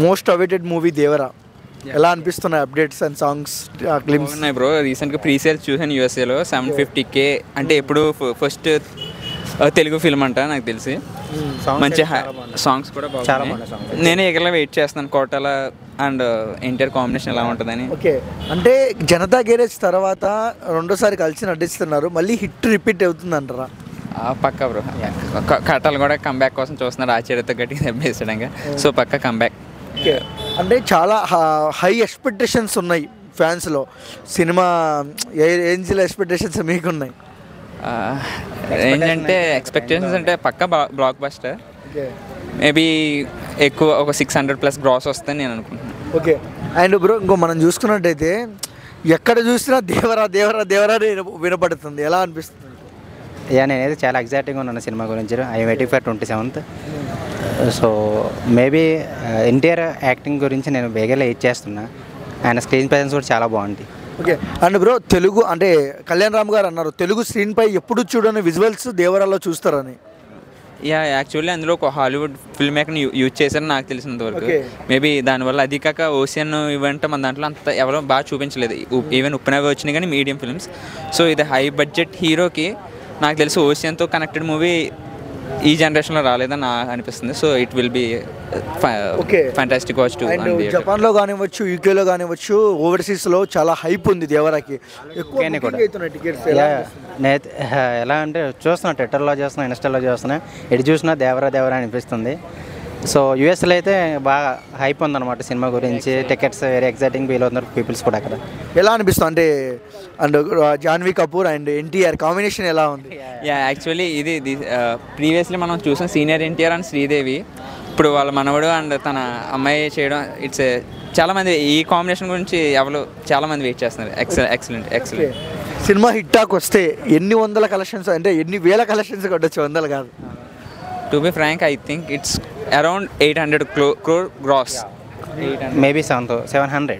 Most awaited movie Devara, ఎలా అనిపిస్తున్నాయి updates and songs glimpse? ఉన్నాయి బ్రో. రీసెంట్గా ప్రీ సేల్స్ చూసాను యూఎస్ఏలో 750K. అంటే ఇప్పుడు ఫస్ట్ తెలుగు ఫిల్మ్ అంట నాకు తెలిసి. మంచి సాంగ్స్ కూడా బాగున్నాయి. నేను ఎగరలా వెయిట్ చేస్తున్నాను కోటాల అండ్ ఎన్టీఆర్ కాంబినేషన్ ఎలా ఉంటుందని. ఓకే, అంటే జనతా గ్యారేజ్ తర్వాత రెండోసారి కలిసి నటిస్తున్నారు, మళ్ళీ హిట్ రిపీట్ అవుతుంది అంటారా? పక్కా బ్రో. కట్టాలు కూడా కంబ్యాక్ కోసం చూస్తున్నారు, ఆశ్చర్యతో గట్టిగా దెబ్బేసడంగా. సో పక్కా కంబ్యాక్. ఓకే, అంటే చాలా హై ఎక్స్పెక్టేషన్స్ ఉన్నాయి ఫ్యాన్స్లో. సినిమా రేంజ్లో ఎక్స్పెక్టేషన్స్ మీకున్నాయి? ఏంటంటే ఎక్స్పెక్టేషన్స్ అంటే పక్కా బ్లాక్ బస్టర్. మేబీ ఎక్కువ ఒక 600+ గ్రాస్ వస్తుందని నేను అనుకుంటున్నాను. ఓకే, అండ్ బ్రో ఇంకో మనం చూసుకున్నట్టయితే ఎక్కడ చూసినా దేవరా దేవరా దేవరా వినపడుతుంది, ఎలా అనిపిస్తుంది? నేనైతే చాలా ఎగ్జైటింగ్గా ఉన్నాను సినిమా గురించి. I waiting for 27th. So maybe NTR acting గురించి నేను వేగేలా వెయిట్ చేస్తున్నా. ఆయన స్క్రీన్ ప్రెజెన్స్ కూడా చాలా బాగుంది. ఓకే, అండ్ బ్రో తెలుగు అంటే కళ్యాణ్ రామ్ గారు అన్నారు తెలుగు స్క్రీన్పై ఎప్పుడు చూడని విజువల్స్ దేవరాలో చూస్తారని. యాక్చువల్లీ అందులో ఒక హాలీవుడ్ ఫిల్మ్ మేకర్ని యూజ్ చేశారని నాకు తెలిసినంత వరకు. మేబీ దానివల్ల అది కాక ఓషియన్ ఈవెంట్ మన దాంట్లో అంత ఎవరో బాగా చూపించలేదు. ఈవెన్ ఉప్పినవి వచ్చినాయి కానీ మీడియం ఫిల్మ్స్. సో ఇది హై బడ్జెట్ హీరోకి నాకు తెలిసి ఓషియన్తో కనెక్టెడ్ మూవీ ఈ జనరేషన్లో రాలేదని నాకు అనిపిస్తుంది. So it will be fantastic watch to. జపాన్లో కానివ్వచ్చు, యూకేలో కానివ్వచ్చు, ఓవర్సీస్లో చాలా హైప్ ఉంది దేవరాకి. ఎలా అంటే చూస్తున్నా, ట్విట్టర్లో చూస్తున్నా, ఇన్స్టాలో చూస్తున్నా, ఎటు చూసినా దేవరా దేవరా అనిపిస్తుంది. సో యూఎస్లో అయితే బాగా హైప్ ఉందన్నమాట సినిమా గురించి. టికెట్స్ వెరీ ఎక్సైటింగ్ ఫీల్ అవుతున్నారు పీపుల్స్ కూడా అక్కడ. ఎలా అనిపిస్తుంది అంటే and Janhvi Kapoor and NTR combination ఎలా ఉంది? యాక్చువల్లీ ఇది ప్రీవియస్లీ మనం చూసిన సీనియర్ ఎన్టీఆర్ అండ్ శ్రీదేవి. ఇప్పుడు వాళ్ళ మనవడు అండ్ తన అమ్మాయి చేయడం ఇట్స్ చాలామంది ఈ కాంబినేషన్ గురించి ఎవరు చాలామంది వెయిట్ చేస్తున్నారు. ఎక్సలెంట్. సినిమా హిట్ టాక్ వస్తే ఎన్ని వందల కలెక్షన్స్ అంటే ఎన్ని వేల కలెక్షన్స్ కొట్టచ్చు? వందలు కాదు. To be frank I think it's around 800 crore gross. Maybe 700.